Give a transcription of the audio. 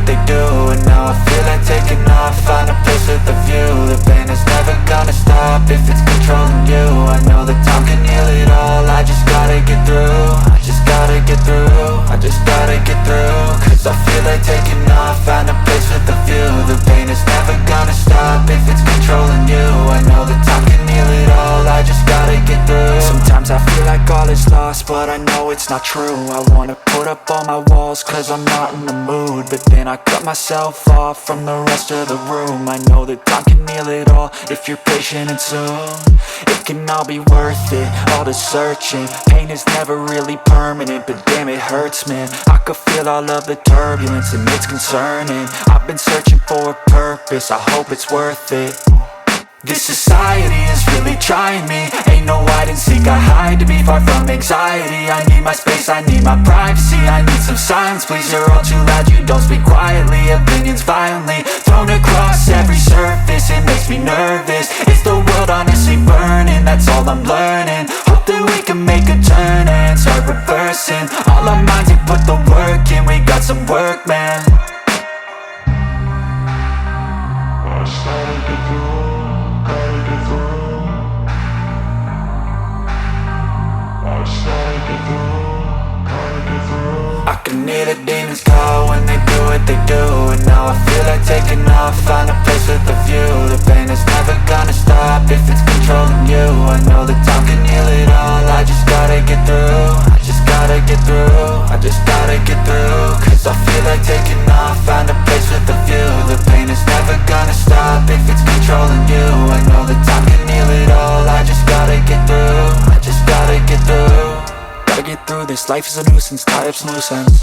they do. And now I feel like taking off, find a place with a view. The pain is never gonna stop if it's controlling you. I know that time can heal it all, I just gotta get through. I just gotta get through, I just gotta get through. Cause I feel like taking off, find a place with a view. The pain is never gonna stop if it's controlling you. I know that time can heal it all, I just gotta get through. Sometimes I feel like all is lost, but I know it's not true. I wanna put up all my walls cause I'm not in the mood, but then I cut myself off from the rest of the room. I know that time can heal it all if you're patient and soon. It can all be worth it, all the searching. Pain is never really permanent, but damn it hurts, man. I could feel all of the turbulence and it's concerning. I've been searching for a purpose, I hope it's worth it. This society is really trying me. Ain't no hide and seek, I hide to be far from anxiety. I need my space, I need my privacy. I need some silence, please, you're all too loud. You don't speak quietly, opinions violently thrown across every surface. It makes me nervous, is the world honestly burning? That's all I'm learning. Hope that we can make a turn and start reversing. All our minds, we put the work in, we got some work, man. I started to grow. I can hear the demons call when they do what they do. And now I feel like taking off, find a place with a view. The pain is never gonna stop if it's controlling you. I know that time can heal it all, I just gotta get through. I just gotta get through, I just gotta get through. Cause I feel like taking off, find a place with a view. The pain is never gonna stop if it's controlling you. I know that time can heal it all, I just gotta get through. I just gotta get through. Gotta get through this, life is a nuisance, tie up some loose ends.